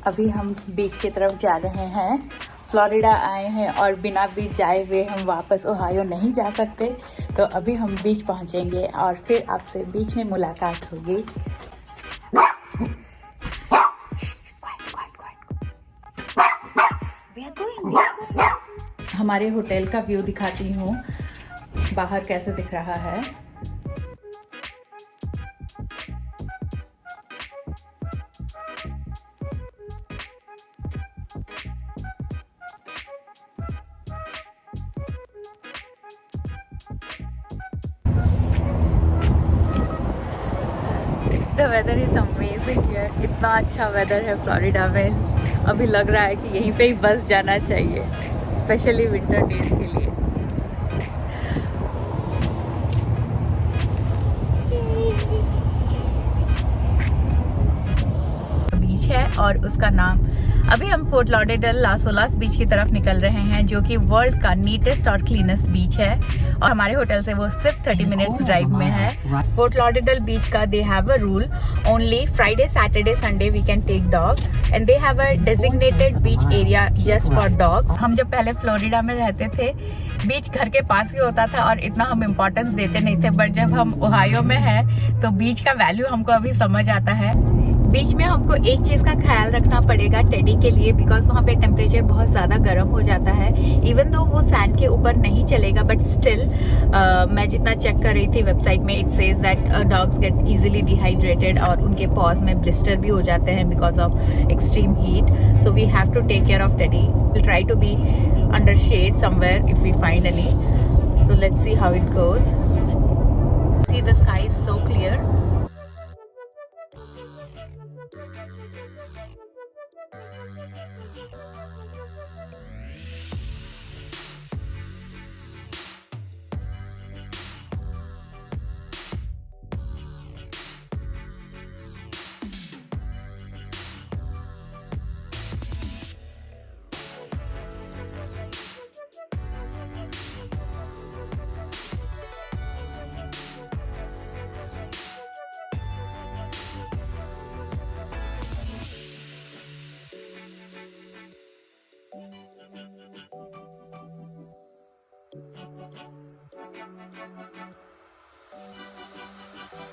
अभी हम बीच की तरफ जा रहे हैं। फ्लोरिडा आए हैं और बिना बीच जाए हुए हम वापस ओहायो नहीं जा सकते, तो अभी हम बीच पहुंचेंगे और फिर आपसे बीच में मुलाकात होगी। हमारे होटल का व्यू दिखाती हूँ, बाहर कैसे दिख रहा है। The weather is amazing here. कितना अच्छा वेदर है फ्लोरिडा में। अभी लग रहा है कि यहीं पे ही बस जाना चाहिए, स्पेशली विंटर डेज के लिए। बीच है और उसका नाम, अभी हम फोर्ट लॉडेरडेल लास ओलास बीच की तरफ निकल रहे हैं, जो कि वर्ल्ड का नीटेस्ट और क्लीनेस्ट बीच है और हमारे होटल से वो सिर्फ 30 मिनट्स ड्राइव में है। फोर्ट लॉडेरडेल बीच का they have a rule, only Friday Saturday Sunday we can take dog and they have a designated beach area just for dogs. हम जब पहले फ्लोरिडा में रहते थे, बीच घर के पास ही होता था और इतना हम इम्पोर्टेंस देते नहीं थे, बट जब हम ओहायो में हैं तो बीच का वैल्यू हमको अभी समझ आता है। बीच में हमको एक चीज का ख्याल रखना पड़ेगा टेडी के लिए, बिकॉज वहाँ पे टेम्परेचर बहुत ज्यादा गर्म हो जाता है। इवन दो वो सैंड के ऊपर नहीं चलेगा, बट स्टिल मैं जितना चेक कर रही थी वेबसाइट में, it says that dogs get easily dehydrated और उनके पॉज में ब्लिस्टर भी हो जाते हैं because of extreme heat. So we have to take care of Teddy. Will try to be under shade somewhere if we find any. So let's see how it goes. See the sky is so clear.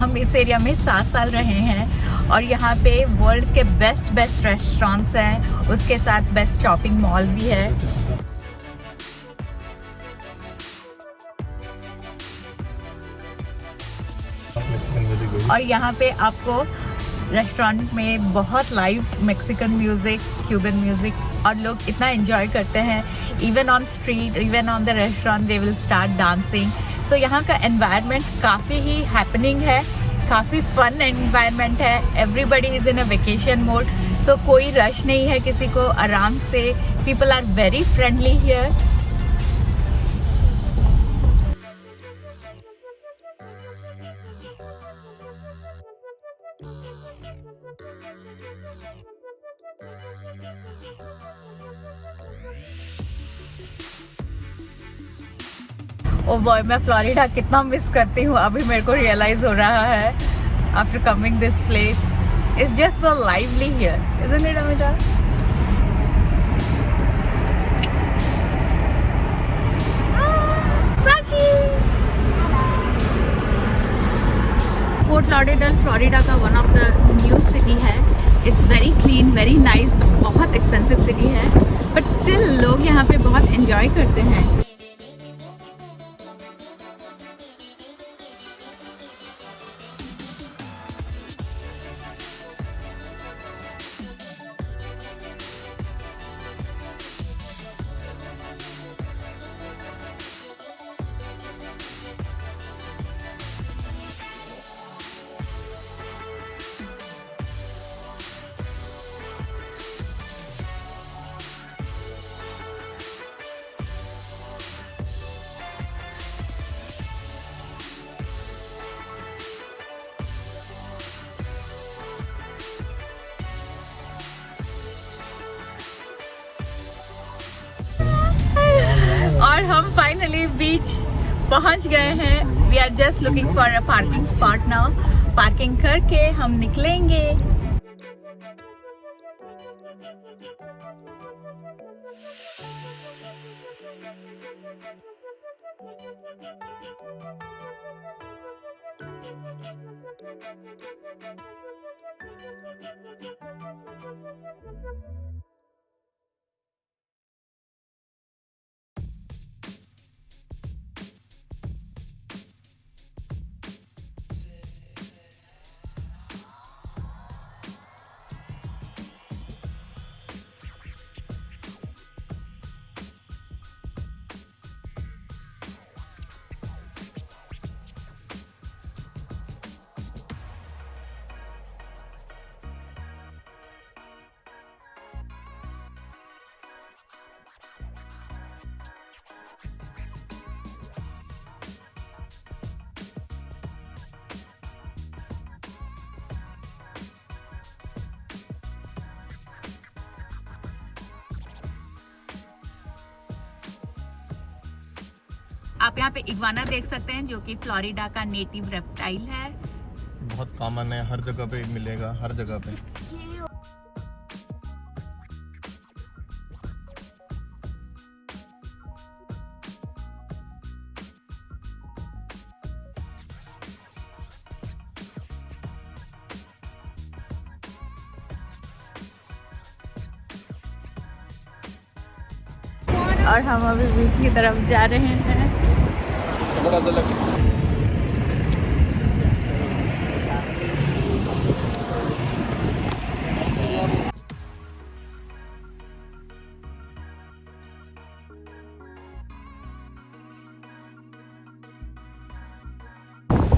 हम इस area में 7 साल रहे हैं और यहाँ पे world के बेस्ट रेस्टोरेंट्स हैं, उसके साथ बेस्ट शॉपिंग मॉल भी है। और यहाँ पे आपको रेस्टोरेंट में बहुत live Mexican music, Cuban music, और लोग इतना एंजॉय करते हैं। Even on street, even on the restaurant they will start dancing. So यहाँ का एनवायरनमेंट काफ़ी ही हैपनिंग है, काफ़ी फन एनवायरनमेंट है। Everybody is in a vacation mode, so कोई रश नहीं है किसी को, आराम से। People are very friendly here. Oh boy, मैं फ्लोरिडा कितना मिस करती हूँ, अभी मेरे को रियलाइज हो रहा है after coming this place. It's just so lively here, isn't it Amita? Fort Lauderdale Florida का one of the new city है। It's very clean, very nice. बहुत एक्सपेंसिव सिटी है, बट स्टिल लोग यहाँ पे बहुत एंजॉय करते हैं। और हम फाइनली बीच पहुंच गए हैं। We are just looking for a parking spot now. Parking करके हम निकलेंगे। आप यहाँ पे इग्वाना देख सकते हैं जो कि फ्लोरिडा का नेटिव रेप्टाइल है। बहुत कॉमन है, हर जगह पे मिलेगा, हर जगह पे। और हम अभी बीच की तरफ जा रहे हैं।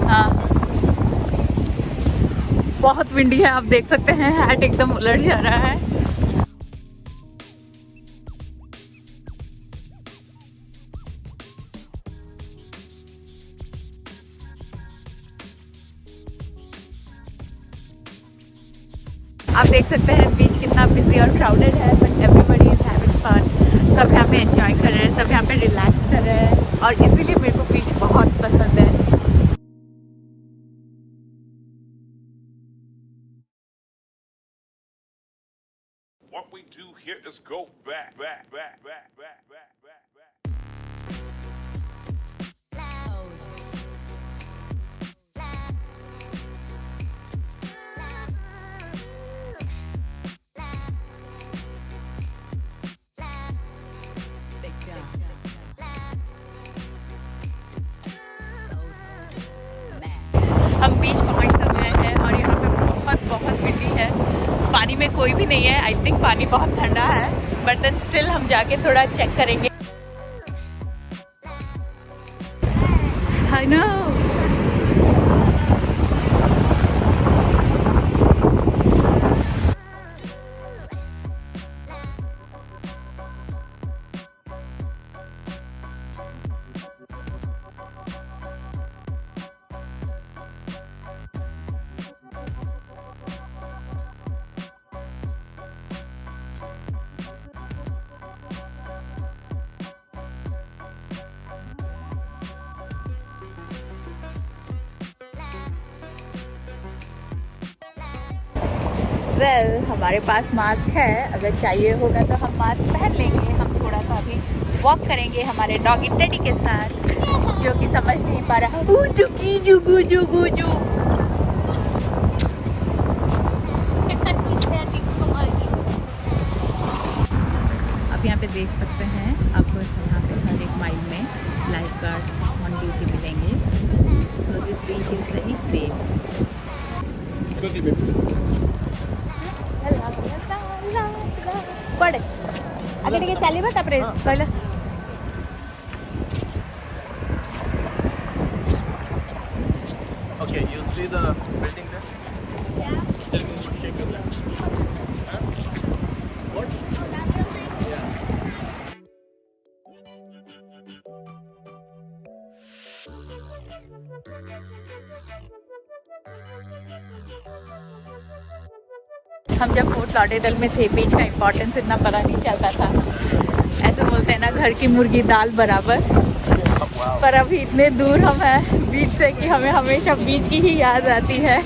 हाँ, बहुत विंडी है, आप देख सकते हैं हैट एकदम उलट जा रहा है। आप देख सकते हैं बीच कितना बिजी और क्राउडेड है, but everybody is having fun. सब यहाँ पे एंजॉय कर रहे हैं, सब यहाँ पे रिलैक्स कर रहे हैं और इसीलिए मेरे को बीच बहुत पसंद है। What we do here is go back. हम बीच पहुँच गए हैं और यहाँ पे बहुत विंडी है। पानी में कोई भी नहीं है, आई थिंक पानी बहुत ठंडा है, बट देन स्टिल हम जाके थोड़ा चेक करेंगे। I know. वेल, हमारे पास मास्क है, अगर चाहिए होगा तो हम मास्क पहन लेंगे। हम थोड़ा सा अभी वॉक करेंगे हमारे डॉगी टेडी के साथ, जो कि समझ नहीं पा रहा। आप यहाँ पे देख सकते हैं, आपको यहाँ पे हर एक माइल में लाइफ गार्ड ऑन ड्यूटी मिलेंगे। So this beach is very safe. पड़े आगे टिके चलिए तापरे कहले Okay, you see the building there? Yeah. Tell me what shape of that. Huh? What? That building? Yeah. हम जब फोर्ट लॉडेरडेल में थे, बीच का इम्पोर्टेंस इतना पता नहीं चलता था। ऐसे बोलते हैं ना, घर की मुर्गी दाल बराबर। पर अभी इतने दूर हम हैं बीच से कि हमें हमेशा बीच की ही याद आती है।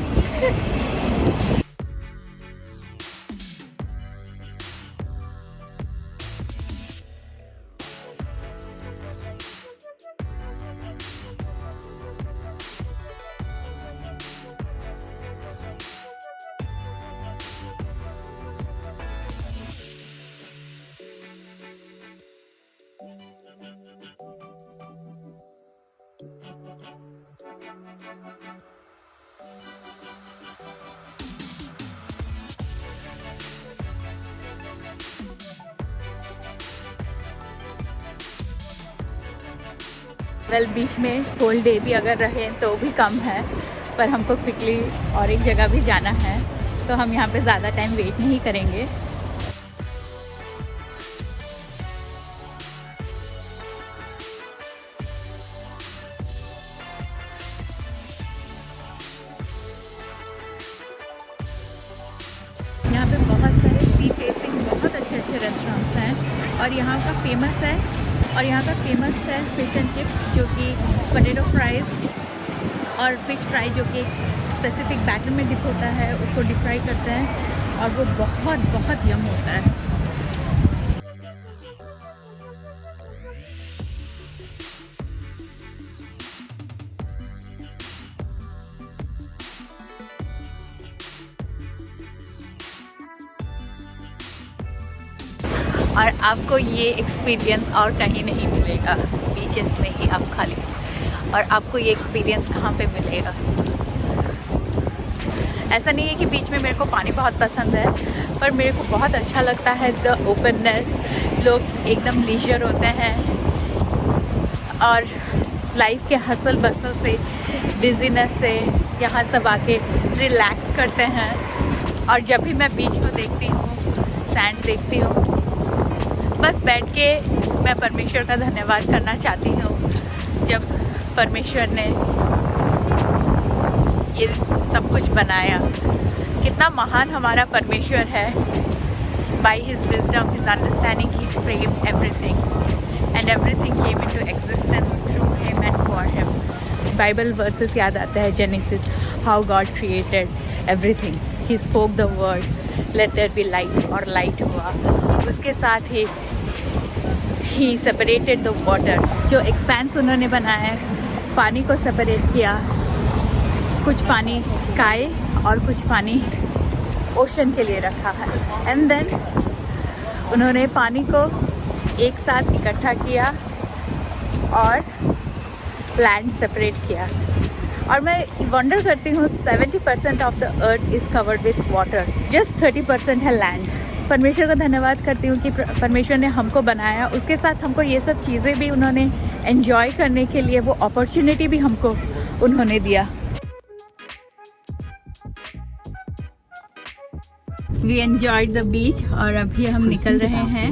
वेल बीच में होल डे भी अगर रहे तो भी कम है, पर हमको क्विकली और एक जगह भी जाना है तो हम यहाँ पे ज़्यादा टाइम वेट नहीं करेंगे। यहाँ पे बहुत सारे सी फेसिंग बहुत अच्छे अच्छे रेस्टोरेंट्स हैं और यहाँ का फेमस है फिश एंड चिप्स, जो कि पोटैटो फ्राइज़ और फिश फ्राई जो कि स्पेसिफिक बैटर में डिप होता है, उसको डीप फ्राई करते हैं और वो बहुत बहुत यम होता है। और आपको ये एक्सपीरियंस और कहीं नहीं मिलेगा, बीचेस में ही आप खाली। और आपको ये एक्सपीरियंस कहाँ पे मिलेगा? ऐसा नहीं है कि बीच में मेरे को पानी बहुत पसंद है, पर मेरे को बहुत अच्छा लगता है द ओपननेस। लोग एकदम लीजर होते हैं और लाइफ के हसल बसल से, बिजीनेस से यहाँ सब आके रिलैक्स करते हैं। और जब भी मैं बीच को देखती हूँ, सैंड देखती हूँ, बस बैठ के मैं परमेश्वर का धन्यवाद करना चाहती हूँ। जब परमेश्वर ने ये सब कुछ बनाया, कितना महान हमारा परमेश्वर है। By his wisdom, his understanding, he framed everything and everything came into existence through him and for him. Bible verses याद आता है, Genesis, how God created everything, he spoke the word, let there be light, और light हुआ। उसके साथ ही separated the water, जो expanse उन्होंने बनाया, पानी को सेपरेट किया। कुछ पानी स्काई और कुछ पानी ओशन के लिए रखा है। एंड देन उन्होंने पानी को एक साथ इकट्ठा किया और लैंड सेपरेट किया। और मैं वंडर करती हूँ, 70% of the earth is covered with water, just 30% है लैंड। परमेश्वर का धन्यवाद करती हूँ कि परमेश्वर ने हमको बनाया, उसके साथ हमको ये सब चीज़ें भी उन्होंने एंजॉय करने के लिए वो अपॉर्चुनिटी भी हमको उन्होंने दिया। वी एंजॉयड द बीच और अभी हम निकल रहे हैं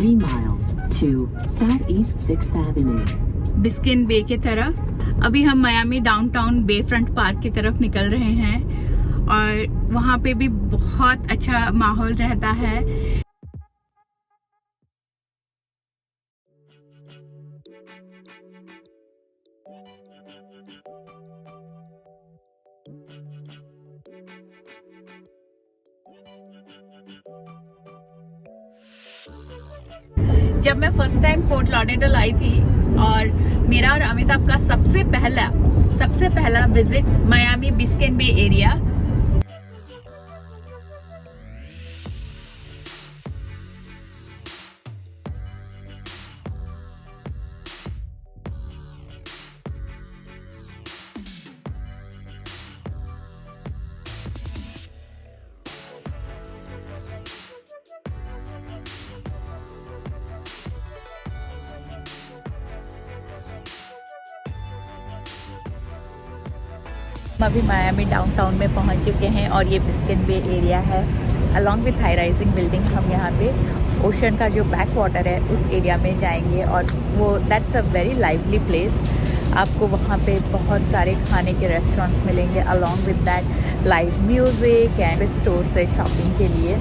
बिस्किन बे की तरफ। अभी हम मायामी डाउनटाउन बे फ्रंट पार्क की तरफ निकल रहे हैं और वहाँ पे भी बहुत अच्छा माहौल रहता है। जब मैं फर्स्ट टाइम फोर्ट लॉडेरडेल आई थी और मेरा और अमिताभ का सबसे पहला विजिट मायामी बिस्किन बे एरिया, हम अभी मायामी डाउनटाउन में पहुंच चुके हैं और ये बिस्किन बे एरिया है। Along with high rising building हम यहाँ पे ओशन का जो बैक वाटर है उस एरिया में जाएंगे और वो that's a very lively place. आपको वहाँ पे बहुत सारे खाने के रेस्टोरेंट्स मिलेंगे, along with that live music and store से शॉपिंग के लिए।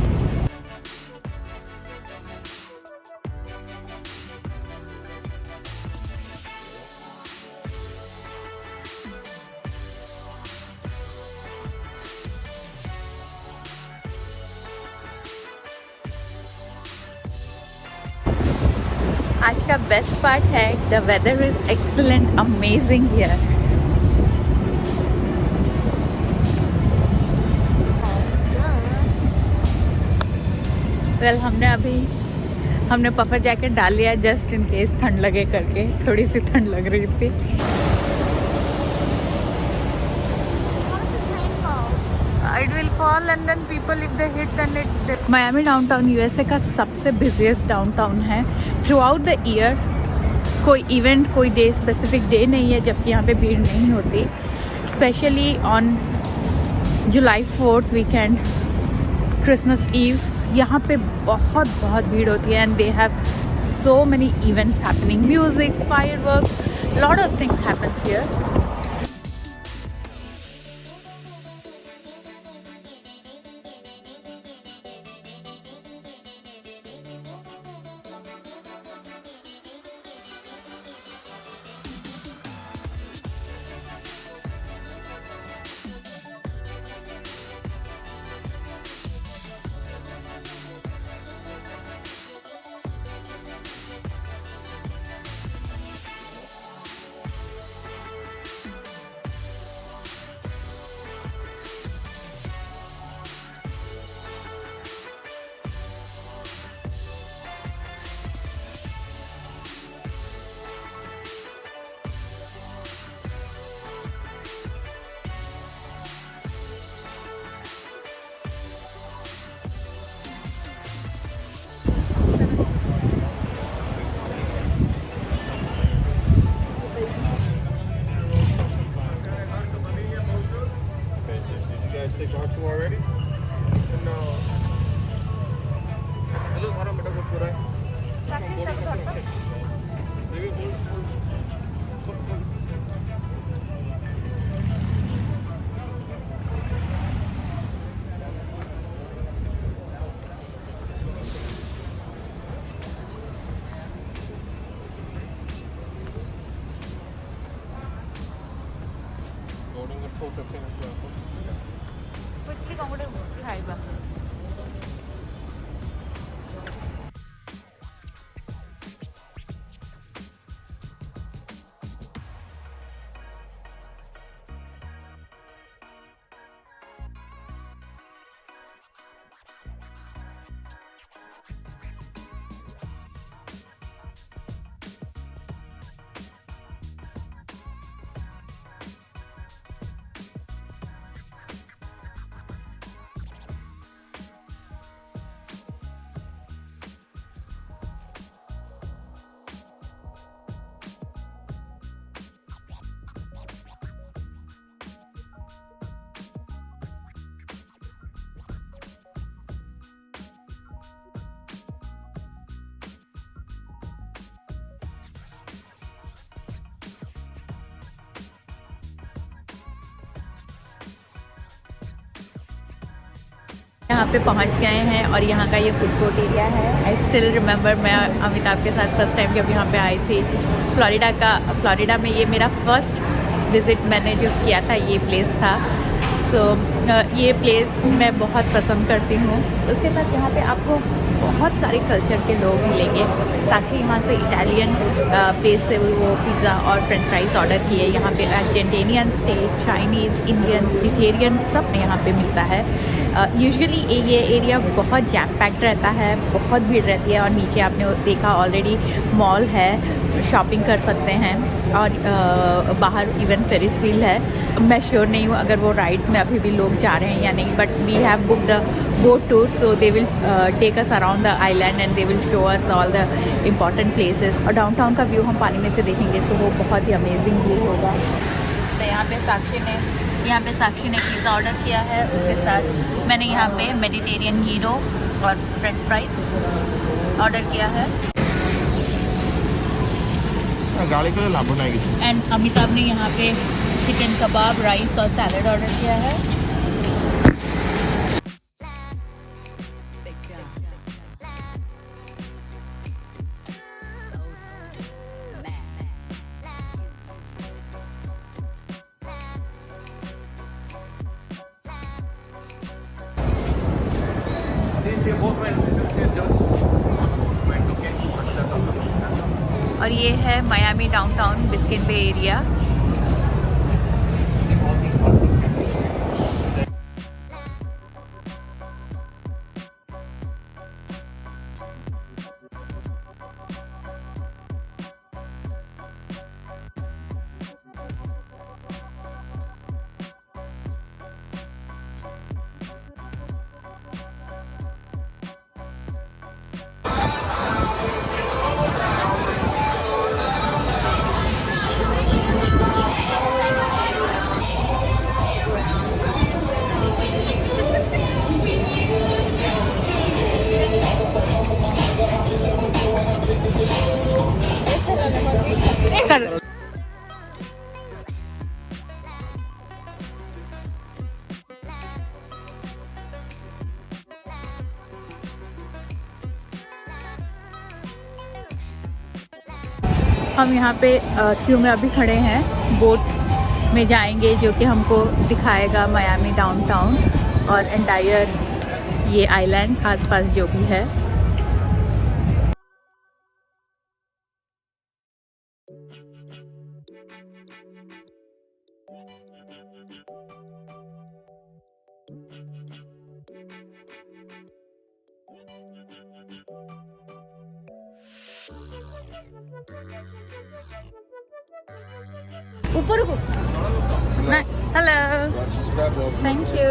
आज का बेस्ट पार्ट है, the weather is excellent, amazing here. Well हमने पफर जैकेट डाल लिया जस्ट इन केस ठंड लगे करके, थोड़ी सी ठंड लग रही थी। it will fall and then people if they hit then it. Miami downtown USA का सबसे बिजिएस्ट डाउनटाउन है थ्रू आउट द ईयर। कोई इवेंट, कोई डे, स्पेसिफिक डे नहीं है जबकि यहाँ पे भीड़ नहीं होती। Specially on July 4th weekend, Christmas eve, यहाँ पे बहुत बहुत भीड़ होती है and they have so many events happening, music, fireworks, lot of things happens here. Take one two already? No. Hello, हमारा बेटा बहुत बुरा है। Loading the post up as well. Quickly kung ko try ba? यहाँ पे पहुँच गए हैं और यहाँ का ये फूड कोर्ट एरिया है। आई स्टिल रिमेंबर, मैं अमिताभ के साथ फर्स्ट टाइम जब यहाँ पे आई थी फ्लोरिडा में, ये मेरा फर्स्ट विज़िट मैंने जो किया था ये प्लेस था। सो ये प्लेस मैं बहुत पसंद करती हूँ। उसके साथ यहाँ पे आपको बहुत सारे कल्चर के लोग मिलेंगे। साक्षी यहाँ से इटालियन प्लेस से वो पिज़्ज़ा और फ्रेंच फ्राइज़ ऑर्डर किए। यहाँ पे अर्जेंटेनियन स्टेट, चाइनीज़, इंडियन, वेजिटेरियन सब यहाँ पे मिलता है। यूजुअली ये एरिया बहुत जैम पैक्ड रहता है, बहुत भीड़ रहती है और नीचे आपने देखा ऑलरेडी मॉल है, शॉपिंग कर सकते हैं और बाहर इवन फेरिस व्हील है। मैं श्योर नहीं हूँ अगर वो राइड्स में अभी भी लोग जा रहे हैं या नहीं, but we have book the boat tour, so they will take us around the island and they will show us all the important places. और डाउनटाउन का व्यू हम पानी में से देखेंगे, सो वो बहुत ही अमेजिंग व्यू होगा। तो यहाँ पे साक्षी ने पिज़्ज़ा ऑर्डर किया है। उसके साथ मैंने यहाँ पे मेडिटेरियन हीरो और फ्रेंच फ्राइज ऑर्डर किया है। गाड़ी के लिए लाभ नहीं। एंड अमिताभ ने यहाँ पे चिकन कबाब, राइस और सैलड ऑर्डर किया है। और ये है मायामी डाउनटाउन बिस्किन बे एरिया। हम यहाँ पे क्यू में अभी खड़े हैं, बोट में जाएंगे जो कि हमको दिखाएगा मियामी डाउनटाउन और एंटायर ये आइलैंड आसपास जो भी है। ऊपर को हेलो, थैंक यू।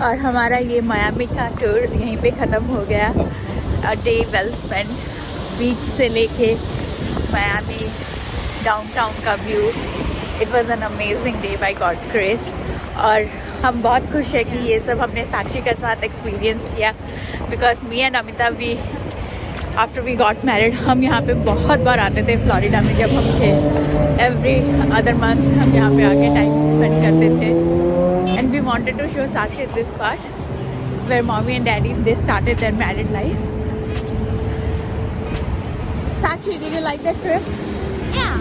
और हमारा ये मियामी का टूर यहीं पे ख़त्म हो गया। डे वेल स्पेंड, बीच से लेके मियामी डाउनटाउन का view. It was an amazing day by God's grace. और हम बहुत खुश है कि ये सब हमने साक्षी के साथ एक्सपीरियंस किया, because me and Amita we after we got married हम यहाँ पे बहुत बार आते थे फ्लोरिडा में जब हम थे। एवरी अदर मंथ हम यहाँ पे आके टाइम स्पेंड करते थे। And we wanted to show Sakshi this part where mommy and daddy they started their married life. Sakshi, did you like that trip? Yeah.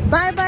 Bye bye.